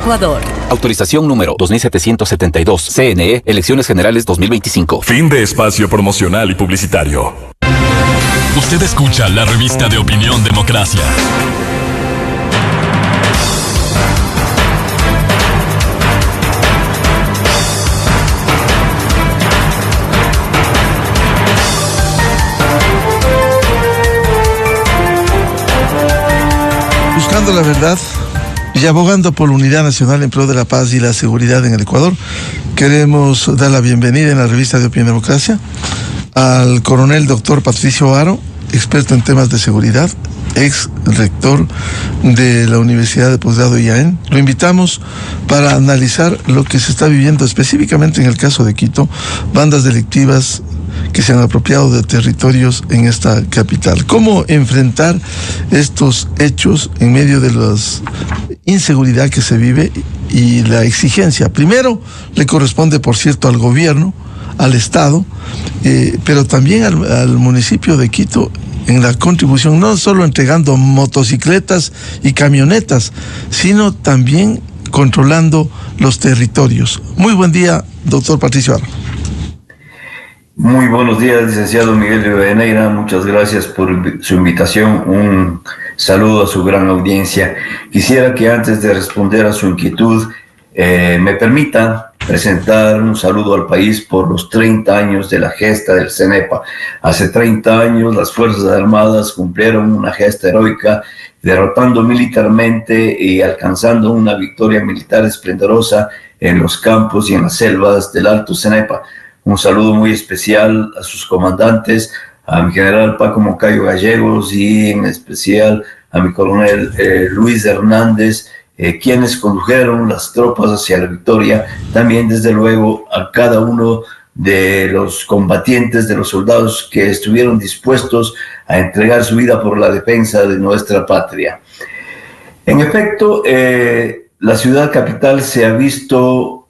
Ecuador. Autorización número 2772. CNE, Elecciones Generales 2025. Fin de espacio promocional y publicitario. Usted escucha la revista de opinión Democracia. Buscando la verdad y abogando por la unidad nacional en pro de la paz y la seguridad en el Ecuador, queremos dar la bienvenida en la revista de Opinión Democracia al coronel doctor Patricio Haro, experto en temas de seguridad, ex rector de la Universidad de Posgrado IAEN. Lo invitamos para analizar lo que se está viviendo específicamente en el caso de Quito, bandas delictivas que se han apropiado de territorios en esta capital. ¿Cómo enfrentar estos hechos en medio de la inseguridad que se vive y la exigencia? Primero, le corresponde, por cierto, al gobierno, al Estado, pero también al municipio de Quito, en la contribución, no solo entregando motocicletas y camionetas, sino también controlando los territorios. Muy buen día, doctor Patricio Haro. Muy buenos días, licenciado Miguel Rivadeneira. Muchas gracias por su invitación. Un saludo a su gran audiencia. Quisiera que antes de responder a su inquietud, me permita presentar un saludo al país por los 30 años de la gesta del CENEPA. Hace 30 años las Fuerzas Armadas cumplieron una gesta heroica, derrotando militarmente y alcanzando una victoria militar esplendorosa en los campos y en las selvas del Alto CENEPA. Un saludo muy especial a sus comandantes, a mi general Paco Moncayo Gallegos y en especial a mi coronel Luis Hernández, quienes condujeron las tropas hacia la victoria. También, desde luego, a cada uno de los combatientes, de los soldados que estuvieron dispuestos a entregar su vida por la defensa de nuestra patria. En efecto, la ciudad capital se ha visto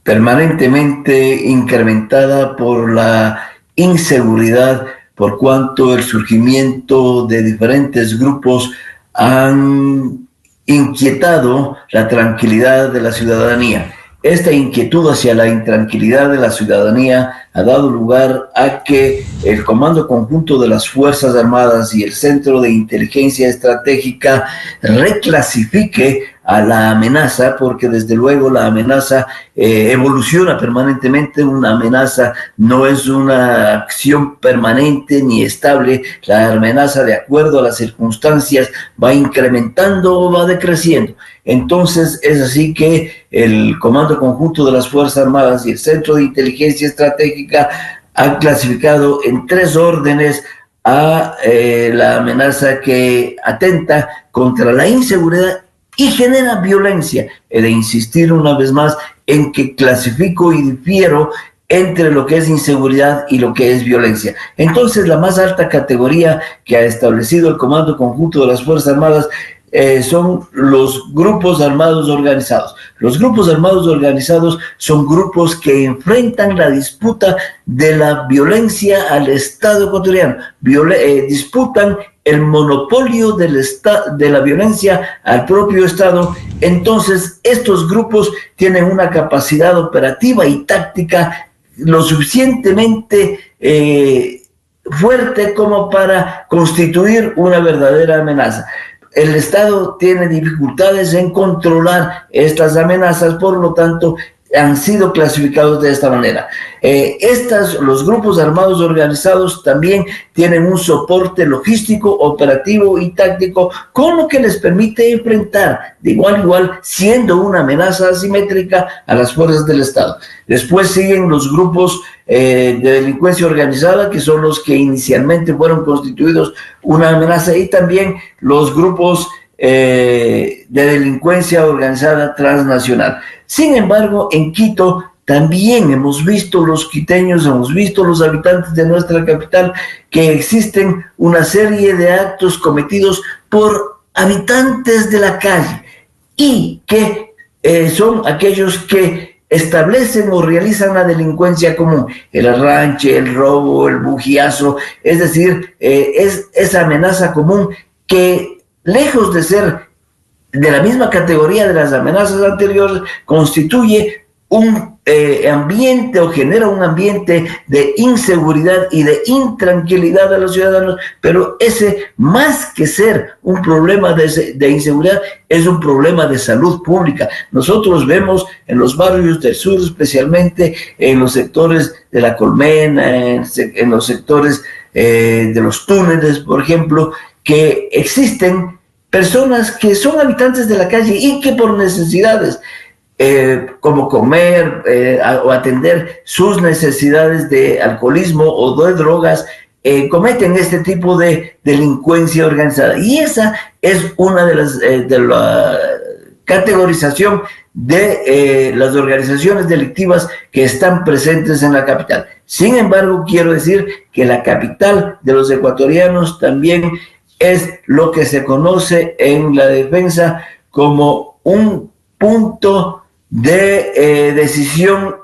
permanentemente incrementada por la inseguridad, por cuanto el surgimiento de diferentes grupos han inquietado la tranquilidad de la ciudadanía. Esta inquietud hacia la intranquilidad de la ciudadanía ha dado lugar a que el Comando Conjunto de las Fuerzas Armadas y el Centro de Inteligencia Estratégica reclasifique a la amenaza, porque desde luego la amenaza evoluciona permanentemente. Una amenaza no es una acción permanente ni estable. La amenaza, de acuerdo a las circunstancias, va incrementando o va decreciendo. Entonces es así que el Comando Conjunto de las Fuerzas Armadas y el Centro de Inteligencia Estratégica han clasificado en 3 órdenes a la amenaza que atenta contra la inseguridad y genera violencia. He de insistir una vez más en que clasifico y difiero entre lo que es inseguridad y lo que es violencia. Entonces, la más alta categoría que ha establecido el Comando Conjunto de las Fuerzas Armadas son los grupos armados organizados. Los grupos armados organizados son grupos que enfrentan la disputa de la violencia al Estado ecuatoriano, disputan el monopolio de la violencia al propio Estado. Entonces, estos grupos tienen una capacidad operativa y táctica lo suficientemente fuerte como para constituir una verdadera amenaza. El Estado tiene dificultades en controlar estas amenazas, por lo tanto, han sido clasificados de esta manera. Los grupos armados organizados también tienen un soporte logístico, operativo y táctico, con lo que les permite enfrentar de igual a igual, siendo una amenaza asimétrica a las fuerzas del Estado. Después siguen los grupos de delincuencia organizada, que son los que inicialmente fueron constituidos una amenaza, y también los grupos de delincuencia organizada transnacional. Sin embargo, en Quito también hemos visto los quiteños, hemos visto los habitantes de nuestra capital, que existen una serie de actos cometidos por habitantes de la calle y que son aquellos que establecen o realizan la delincuencia común, el arranche, el robo, el bujiazo, es decir, es esa amenaza común que, lejos de ser de la misma categoría de las amenazas anteriores, constituye un ambiente o genera un ambiente de inseguridad y de intranquilidad a los ciudadanos, pero ese, más que ser un problema de inseguridad, es un problema de salud pública. Nosotros vemos en los barrios del sur, especialmente en los sectores de La Colmena, en los sectores de los túneles, por ejemplo, que existen personas que son habitantes de la calle y que por necesidades como comer o atender sus necesidades de alcoholismo o de drogas, cometen este tipo de delincuencia organizada. Y esa es una de la categorización de las organizaciones delictivas que están presentes en la capital. Sin embargo, quiero decir que la capital de los ecuatorianos también es lo que se conoce en la defensa como un punto de decisión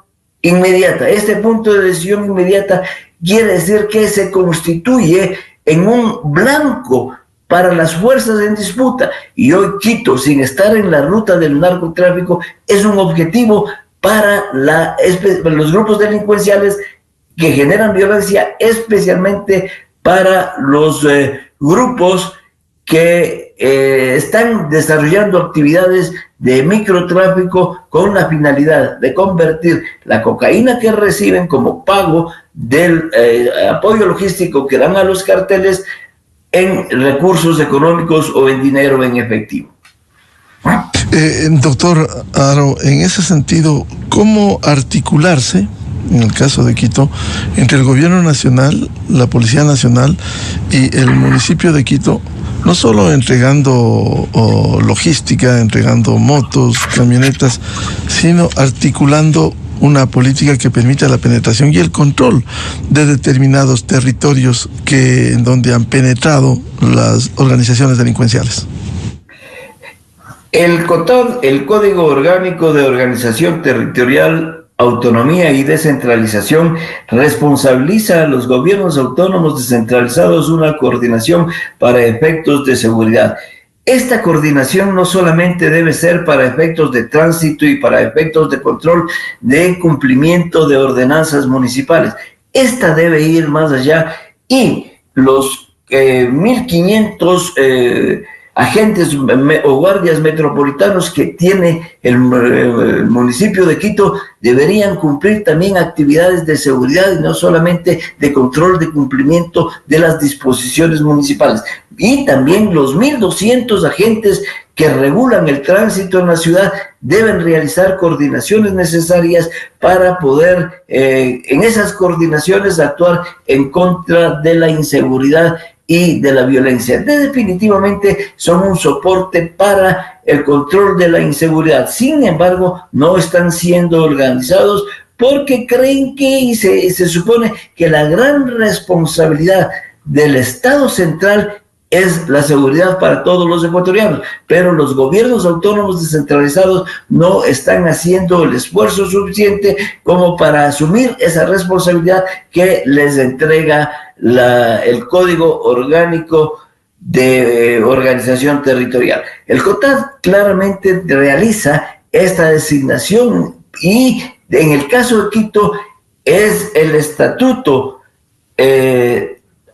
inmediata. Este punto de decisión inmediata quiere decir que se constituye en un blanco para las fuerzas en disputa. Y hoy Quito, sin estar en la ruta del narcotráfico, es un objetivo para los grupos delincuenciales que generan violencia, especialmente para los grupos que están desarrollando actividades de microtráfico con la finalidad de convertir la cocaína que reciben como pago del apoyo logístico que dan a los carteles en recursos económicos o en dinero en efectivo. Doctor Aro, en ese sentido, ¿cómo articularse, en el caso de Quito, entre el gobierno nacional, la Policía Nacional y el municipio de Quito, no solo entregando logística, entregando motos, camionetas, sino articulando una política que permita la penetración y el control de determinados territorios en donde han penetrado las organizaciones delincuenciales? El COTAD, el Código Orgánico de Organización Territorial, Autonomía y Descentralización, responsabiliza a los gobiernos autónomos descentralizados una coordinación para efectos de seguridad. Esta coordinación no solamente debe ser para efectos de tránsito y para efectos de control de cumplimiento de ordenanzas municipales. Esta debe ir más allá y los 1.500 agentes o guardias metropolitanos que tiene el municipio de Quito deberían cumplir también actividades de seguridad y no solamente de control de cumplimiento de las disposiciones municipales. Y también los 1.200 agentes que regulan el tránsito en la ciudad deben realizar coordinaciones necesarias para poder, en esas coordinaciones, actuar en contra de la inseguridad y de la violencia. Definitivamente son un soporte para el control de la inseguridad. Sin embargo, no están siendo organizados porque creen que, y se supone que la gran responsabilidad del Estado central es la seguridad para todos los ecuatorianos, pero los gobiernos autónomos descentralizados no están haciendo el esfuerzo suficiente como para asumir esa responsabilidad que les entrega el Código Orgánico de Organización Territorial. El COTAD claramente realiza esta designación y en el caso de Quito es el Estatuto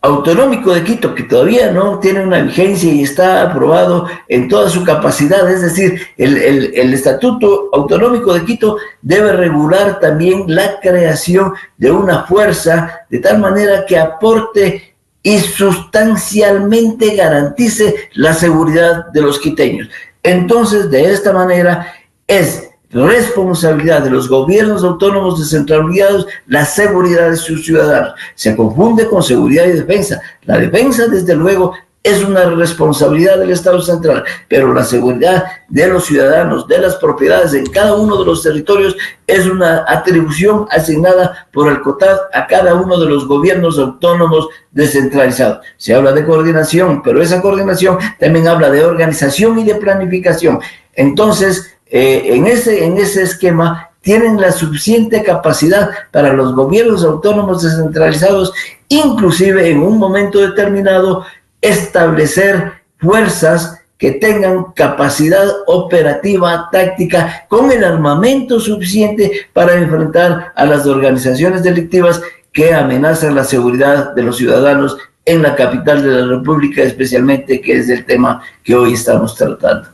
Autonómico de Quito, que todavía no tiene una vigencia y está aprobado en toda su capacidad. Es decir, el Estatuto Autonómico de Quito debe regular también la creación de una fuerza de tal manera que aporte y sustancialmente garantice la seguridad de los quiteños. Entonces, de esta manera, es responsabilidad de los gobiernos autónomos descentralizados la seguridad de sus ciudadanos. Se confunde con seguridad y defensa. La defensa, desde luego, es una responsabilidad del Estado central, pero la seguridad de los ciudadanos, de las propiedades en cada uno de los territorios, es una atribución asignada por el COTAD a cada uno de los gobiernos autónomos descentralizados. Se habla de coordinación, pero esa coordinación también habla de organización y de planificación. Entonces, en ese esquema tienen la suficiente capacidad para los gobiernos autónomos descentralizados, inclusive en un momento determinado, establecer fuerzas que tengan capacidad operativa, táctica, con el armamento suficiente para enfrentar a las organizaciones delictivas que amenazan la seguridad de los ciudadanos en la capital de la República, especialmente, que es el tema que hoy estamos tratando.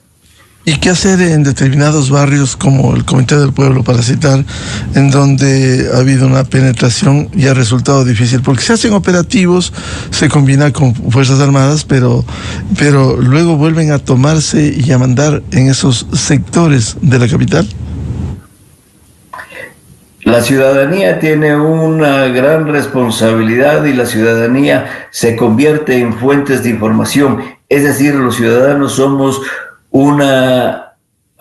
¿Y qué hacer en determinados barrios como el Comité del Pueblo, para citar, en donde ha habido una penetración y ha resultado difícil? Porque se hacen operativos, se combina con Fuerzas Armadas, pero luego vuelven a tomarse y a mandar en esos sectores de la capital. La ciudadanía tiene una gran responsabilidad y la ciudadanía se convierte en fuentes de información. Es decir, los ciudadanos somos una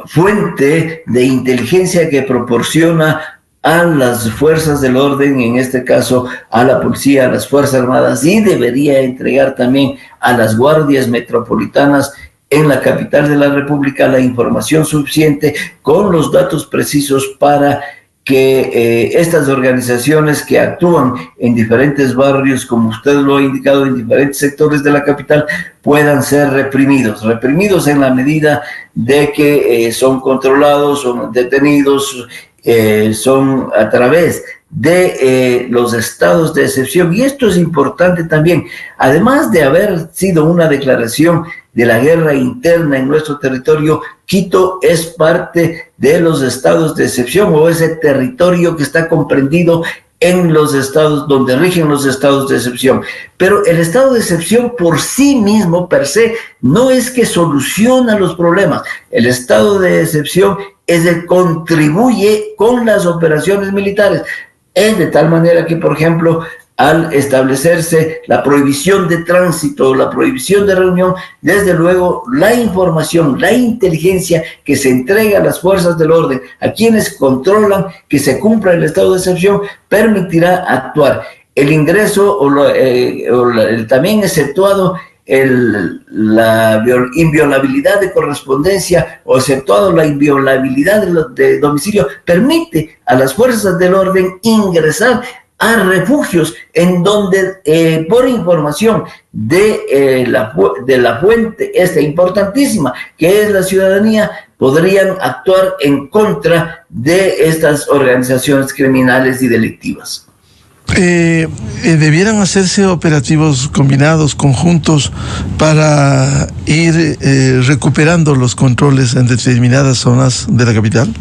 fuente de inteligencia que proporciona a las fuerzas del orden, en este caso a la policía, a las Fuerzas Armadas, y debería entregar también a las guardias metropolitanas en la capital de la República la información suficiente con los datos precisos para que estas organizaciones que actúan en diferentes barrios, como usted lo ha indicado, en diferentes sectores de la capital, puedan ser reprimidos en la medida de que son controlados, son detenidos, son a través de los estados de excepción. Y esto es importante también, además de haber sido una declaración de la guerra interna en nuestro territorio, Quito es parte de los estados de excepción, o ese territorio que está comprendido en los estados donde rigen los estados de excepción. Pero el estado de excepción por sí mismo, per se, no es que soluciona los problemas. El estado de excepción es el que contribuye con las operaciones militares. Es de tal manera que, por ejemplo, al establecerse la prohibición de tránsito, la prohibición de reunión, desde luego la información, la inteligencia que se entrega a las fuerzas del orden, a quienes controlan que se cumpla el estado de excepción, permitirá actuar. El ingreso también exceptuado la inviolabilidad de correspondencia, o exceptuado la inviolabilidad de domicilio, permite a las fuerzas del orden ingresar a refugios en donde, por información de la fuente esta importantísima, que es la ciudadanía, podrían actuar en contra de estas organizaciones criminales y delictivas. ¿Debieran hacerse operativos combinados, conjuntos, para ir recuperando los controles en determinadas zonas de la capital?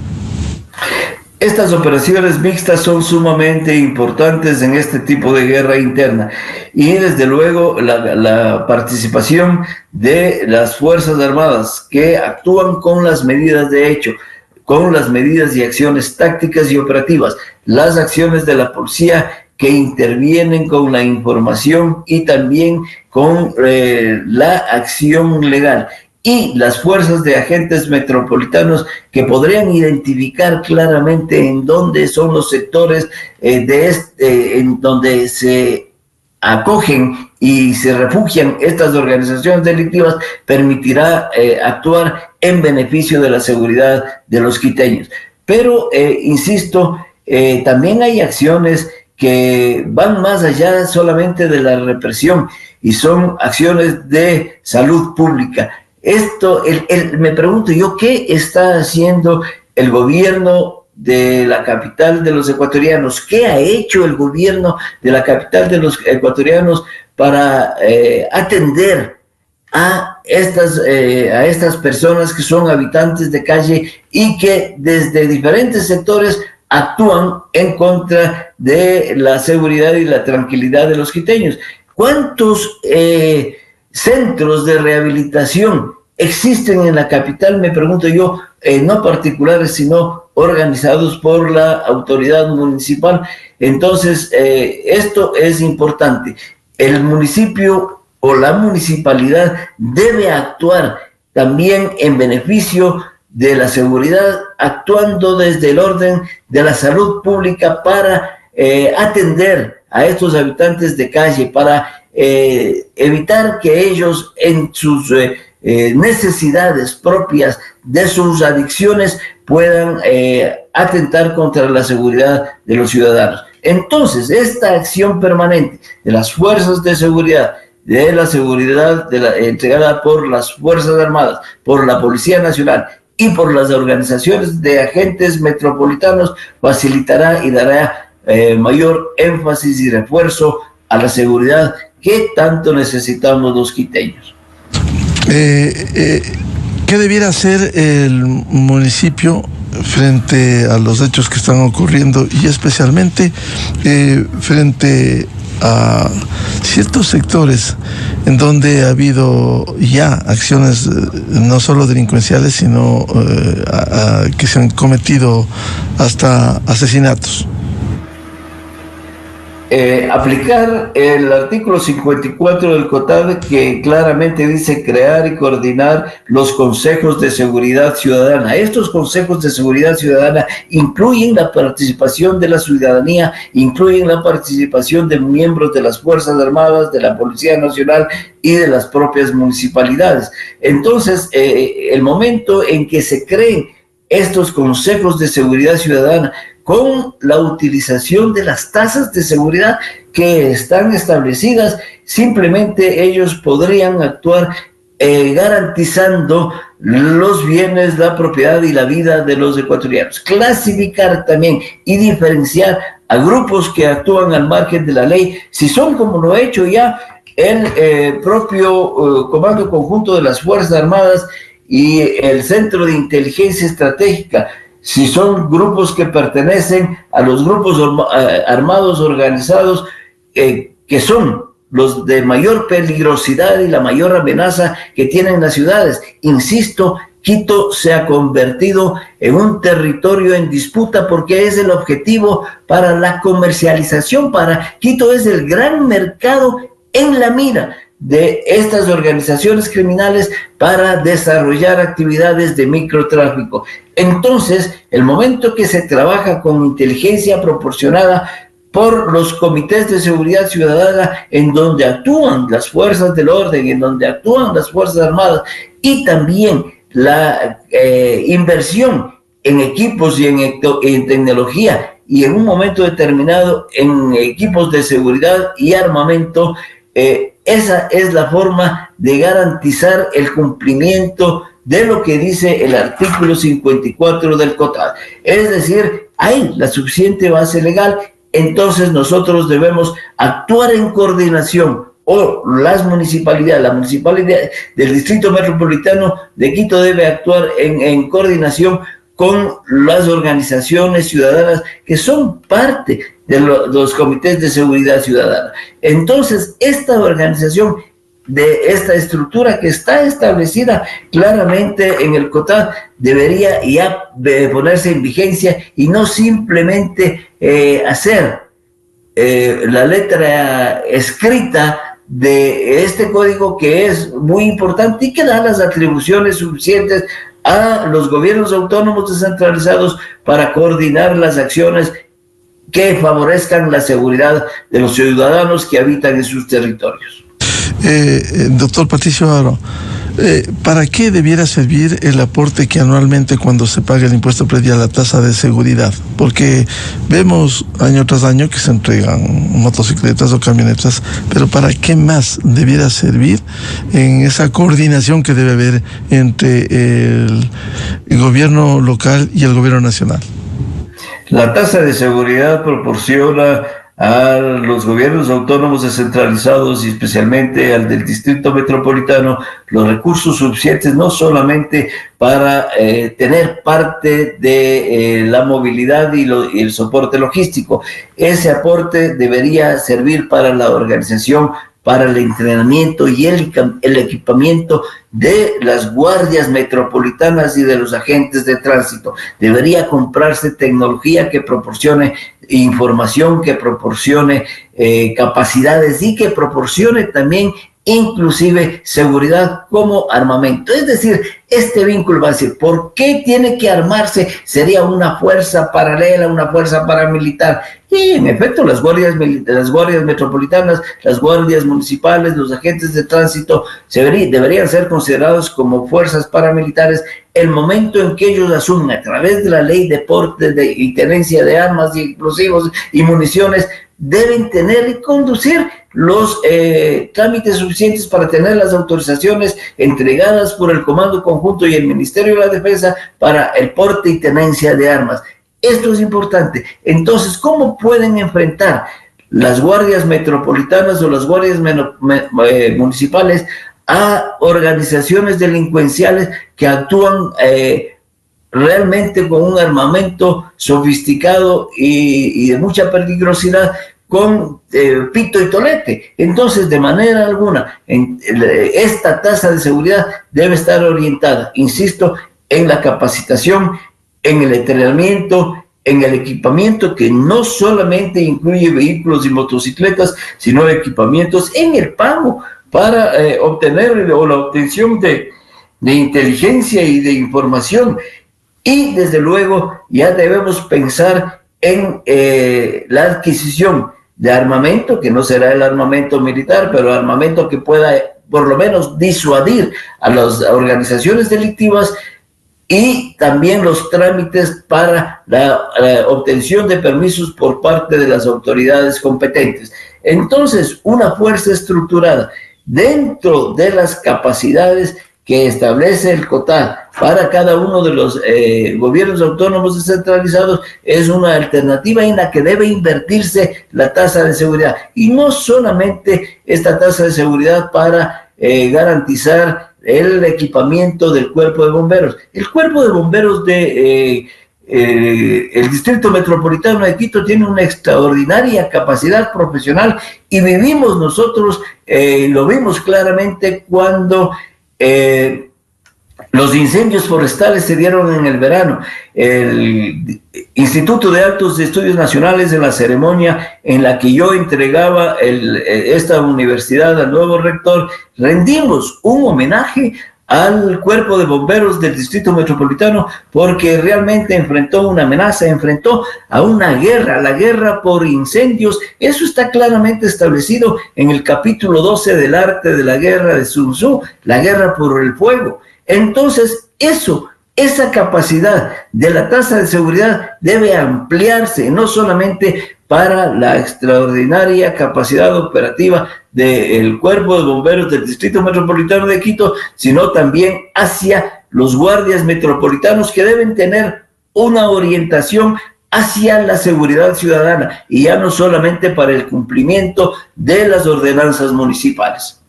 Estas operaciones mixtas son sumamente importantes en este tipo de guerra interna, y desde luego la participación de las Fuerzas Armadas, que actúan con las medidas de hecho, con las medidas y acciones tácticas y operativas, las acciones de la policía que intervienen con la información y también con la acción legal, y las fuerzas de agentes metropolitanos que podrían identificar claramente en dónde son los sectores en donde se acogen y se refugian estas organizaciones delictivas, permitirá actuar en beneficio de la seguridad de los quiteños. Pero, insisto, también hay acciones que van más allá solamente de la represión, y son acciones de salud pública. Esto, me pregunto yo, ¿qué está haciendo el gobierno de la capital de los ecuatorianos? ¿Qué ha hecho el gobierno de la capital de los ecuatorianos para atender a estas personas que son habitantes de calle y que desde diferentes sectores actúan en contra de la seguridad y la tranquilidad de los quiteños? ¿Cuántos centros de rehabilitación existen en la capital? Me pregunto yo, no particulares, sino organizados por la autoridad municipal. Entonces, esto es importante. El municipio o la municipalidad debe actuar también en beneficio de la seguridad, actuando desde el orden de la salud pública para atender a estos habitantes de calle, para evitar que ellos en sus necesidades propias de sus adicciones puedan atentar contra la seguridad de los ciudadanos. Entonces, esta acción permanente de las fuerzas de seguridad, de la seguridad entregada por las Fuerzas Armadas, por la Policía Nacional y por las organizaciones de agentes metropolitanos facilitará y dará mayor énfasis y refuerzo a la seguridad que tanto necesitamos los quiteños. ¿Qué debiera hacer el municipio frente a los hechos que están ocurriendo y especialmente frente a ciertos sectores en donde ha habido ya acciones no solo delincuenciales, sino que se han cometido hasta asesinatos? Aplicar el artículo 54 del COTAD, que claramente dice crear y coordinar los consejos de seguridad ciudadana. Estos consejos de seguridad ciudadana incluyen la participación de la ciudadanía, incluyen la participación de miembros de las Fuerzas Armadas, de la Policía Nacional y de las propias municipalidades. Entonces, el momento en que se creen estos consejos de seguridad ciudadana, con la utilización de las tasas de seguridad que están establecidas, simplemente ellos podrían actuar garantizando los bienes, la propiedad y la vida de los ecuatorianos. Clasificar también y diferenciar a grupos que actúan al margen de la ley, si son, como lo ha hecho ya el propio Comando Conjunto de las Fuerzas Armadas y el Centro de Inteligencia Estratégica, si son grupos que pertenecen a los grupos armados organizados que son los de mayor peligrosidad y la mayor amenaza que tienen las ciudades. Insisto, Quito se ha convertido en un territorio en disputa porque es el objetivo para la comercialización. Quito es el gran mercado en la mira de estas organizaciones criminales para desarrollar actividades de microtráfico. Entonces, el momento que se trabaja con inteligencia proporcionada por los comités de seguridad ciudadana, en donde actúan las fuerzas del orden, en donde actúan las Fuerzas Armadas, y también la inversión en equipos y en tecnología, y en un momento determinado en equipos de seguridad y armamento, esa es la forma de garantizar el cumplimiento de lo que dice el artículo 54 del COTAD. Es decir, hay la suficiente base legal, entonces nosotros debemos actuar en coordinación, o la municipalidad del Distrito Metropolitano de Quito debe actuar en coordinación con las organizaciones ciudadanas que son parte de los comités de seguridad ciudadana. Entonces, esta organización de esta estructura que está establecida claramente en el COTAD debería ya ponerse en vigencia y no simplemente hacer la letra escrita de este código, que es muy importante y que da las atribuciones suficientes a los gobiernos autónomos descentralizados para coordinar las acciones que favorezcan la seguridad de los ciudadanos que habitan en sus territorios. Doctor Patricio Aro, ¿para qué debiera servir el aporte que anualmente, cuando se paga el impuesto predial, la tasa de seguridad? Porque vemos año tras año que se entregan motocicletas o camionetas, pero ¿para qué más debiera servir en esa coordinación que debe haber entre el gobierno local y el gobierno nacional? La tasa de seguridad proporciona a los gobiernos autónomos descentralizados y especialmente al del Distrito Metropolitano los recursos suficientes no solamente para tener parte de la movilidad y el soporte logístico. Ese aporte debería servir para la organización, para el entrenamiento y el equipamiento de las guardias metropolitanas y de los agentes de tránsito. Debería comprarse tecnología que proporcione información, que proporcione capacidades y que proporcione también inclusive seguridad como armamento. Es decir, este vínculo va a decir, ¿por qué tiene que armarse? Sería una fuerza paralela, una fuerza paramilitar. Y en efecto, las guardias metropolitanas, las guardias municipales, los agentes de tránsito deberían ser considerados como fuerzas paramilitares el momento en que ellos asumen a través de la ley de porte y tenencia de armas y explosivos y municiones, deben tener y conducir los trámites suficientes para tener las autorizaciones entregadas por el Comando Conjunto y el Ministerio de la Defensa para el porte y tenencia de armas. Esto es importante. Entonces, ¿cómo pueden enfrentar las guardias metropolitanas o las guardias municipales a organizaciones delincuenciales que actúan realmente con un armamento sofisticado y de mucha peligrosidad, con pito y tolete? Entonces, de manera alguna, esta tasa de seguridad debe estar orientada, insisto, en la capacitación, en el entrenamiento, en el equipamiento, que no solamente incluye vehículos y motocicletas, sino equipamientos en el pago para obtener o la obtención de inteligencia y de información. Y desde luego ya debemos pensar en la adquisición de armamento, que no será el armamento militar, pero armamento que pueda por lo menos disuadir a las organizaciones delictivas, y también los trámites para la obtención de permisos por parte de las autoridades competentes. Entonces, una fuerza estructurada dentro de las capacidades que establece el COTAD para cada uno de los gobiernos autónomos descentralizados es una alternativa en la que debe invertirse la tasa de seguridad. Y no solamente esta tasa de seguridad para garantizar el equipamiento del Cuerpo de Bomberos. El Cuerpo de Bomberos de el Distrito Metropolitano de Quito tiene una extraordinaria capacidad profesional, y vivimos nosotros, lo vimos claramente cuando los incendios forestales se dieron en el verano. El Instituto de Altos de Estudios Nacionales, en la ceremonia en la que yo entregaba esta universidad al nuevo rector, rendimos un homenaje al Cuerpo de Bomberos del Distrito Metropolitano, porque realmente enfrentó una amenaza, enfrentó a una guerra, la guerra por incendios. Eso está claramente establecido en el capítulo 12 del arte de la guerra de Sun Tzu, la guerra por el fuego. Entonces, esa capacidad de la tasa de seguridad debe ampliarse, no solamente para la extraordinaria capacidad operativa del Cuerpo de Bomberos del Distrito Metropolitano de Quito, sino también hacia los guardias metropolitanos, que deben tener una orientación hacia la seguridad ciudadana, y ya no solamente para el cumplimiento de las ordenanzas municipales.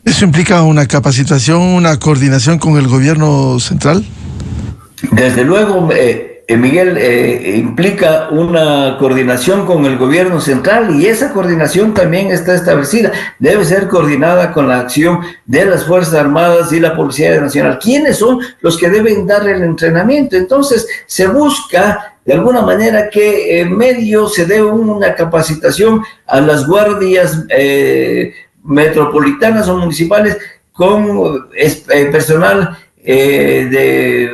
¿Eso implica una capacitación, una coordinación con el gobierno central? Desde luego, Miguel, implica una coordinación con el gobierno central, y esa coordinación también está establecida. Debe ser coordinada con la acción de las Fuerzas Armadas y la Policía Nacional. ¿Quiénes son los que deben dar el entrenamiento? Entonces, se busca de alguna manera que en medio se dé una capacitación a las guardias metropolitanas o municipales con personal de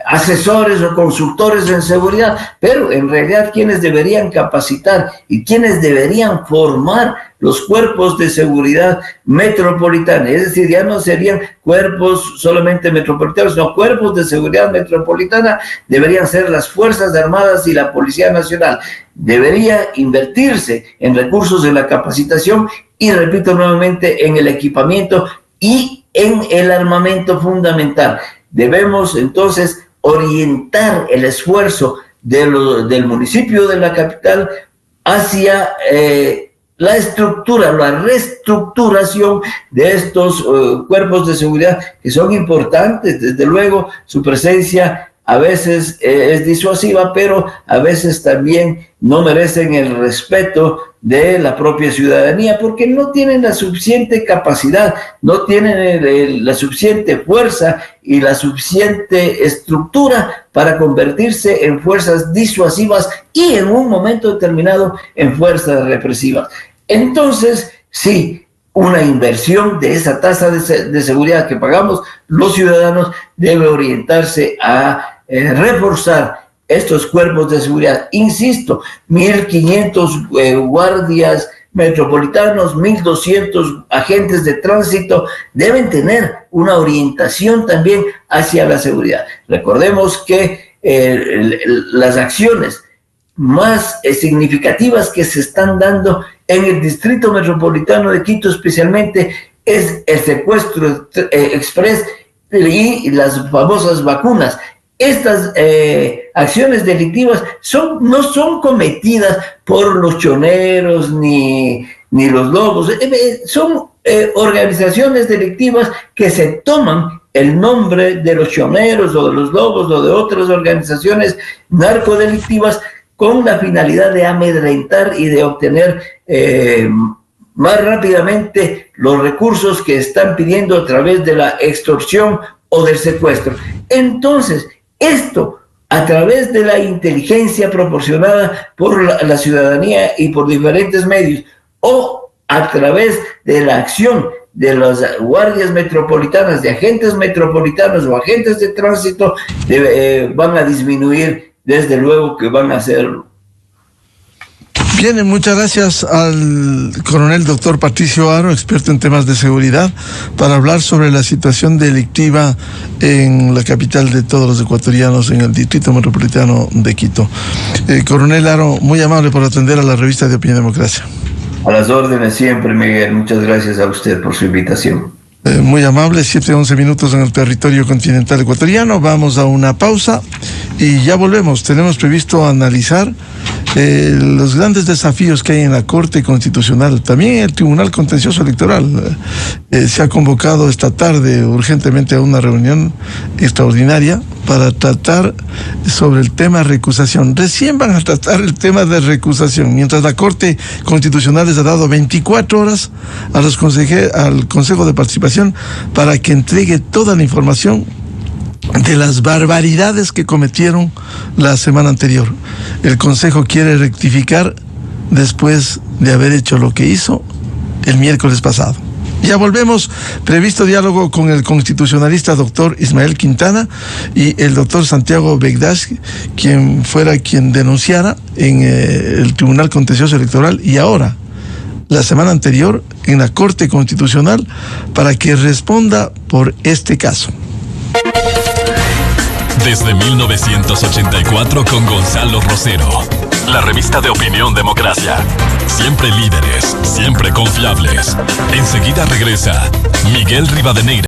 asesores o consultores en seguridad, pero en realidad quienes deberían capacitar y quienes deberían formar los cuerpos de seguridad metropolitana, es decir, ya no serían cuerpos solamente metropolitanos, sino cuerpos de seguridad metropolitana, deberían ser las Fuerzas Armadas y la Policía Nacional. Debería invertirse en recursos de la capacitación y, repito nuevamente, en el equipamiento y en el armamento fundamental. Debemos entonces orientar el esfuerzo del municipio de la capital hacia la estructura, la reestructuración de estos cuerpos de seguridad, que son importantes. Desde luego, su presencia a veces es disuasiva, pero a veces también no merecen el respeto de la propia ciudadanía, porque no tienen la suficiente capacidad, no tienen la suficiente fuerza y la suficiente estructura para convertirse en fuerzas disuasivas y en un momento determinado en fuerzas represivas. Entonces, sí, una inversión de esa tasa de seguridad que pagamos los ciudadanos debe orientarse a reforzar estos cuerpos de seguridad. Insisto, 1.500 guardias metropolitanos, 1.200 agentes de tránsito deben tener una orientación también hacia la seguridad. Recordemos que las acciones más significativas que se están dando en el Distrito Metropolitano de Quito especialmente es el secuestro express y las famosas vacunas. Estas acciones delictivas no son cometidas por los choneros ni los lobos, son organizaciones delictivas que se toman el nombre de los choneros o de los lobos o de otras organizaciones narcodelictivas con la finalidad de amedrentar y de obtener más rápidamente los recursos que están pidiendo a través de la extorsión o del secuestro. Entonces, esto, a través de la inteligencia proporcionada por la ciudadanía y por diferentes medios, o a través de la acción de las guardias metropolitanas, de agentes metropolitanos o agentes de tránsito, van a disminuir, desde luego que van a hacerlo. Bien, muchas gracias al coronel doctor Patricio Haro, experto en temas de seguridad, para hablar sobre la situación delictiva en la capital de todos los ecuatorianos, en el Distrito Metropolitano de Quito. Coronel Haro, muy amable por atender a la revista de Opinión Democracia. A las órdenes siempre, Miguel. Muchas gracias a usted por su invitación. Muy amable, 7:11 minutos en el territorio continental ecuatoriano. Vamos a una pausa y ya volvemos. Tenemos previsto analizar los grandes desafíos que hay en la Corte Constitucional, también en el Tribunal Contencioso Electoral. Se ha convocado esta tarde urgentemente a una reunión extraordinaria para tratar sobre el tema recusación. Recién van a tratar el tema de recusación, mientras la Corte Constitucional les ha dado 24 horas a los al Consejo de Participación para que entregue toda la información de las barbaridades que cometieron la semana anterior. El Consejo quiere rectificar después de haber hecho lo que hizo el miércoles pasado. Ya volvemos, previsto diálogo con el constitucionalista doctor Ismael Quintana y el doctor Santiago Begdash, quien denunciara en el Tribunal Contencioso Electoral y ahora, la semana anterior, en la Corte Constitucional, para que responda por este caso. Desde 1984 con Gonzalo Rosero. La revista de Opinión Democracia. Siempre líderes, siempre confiables. Enseguida regresa Miguel Rivadeneira.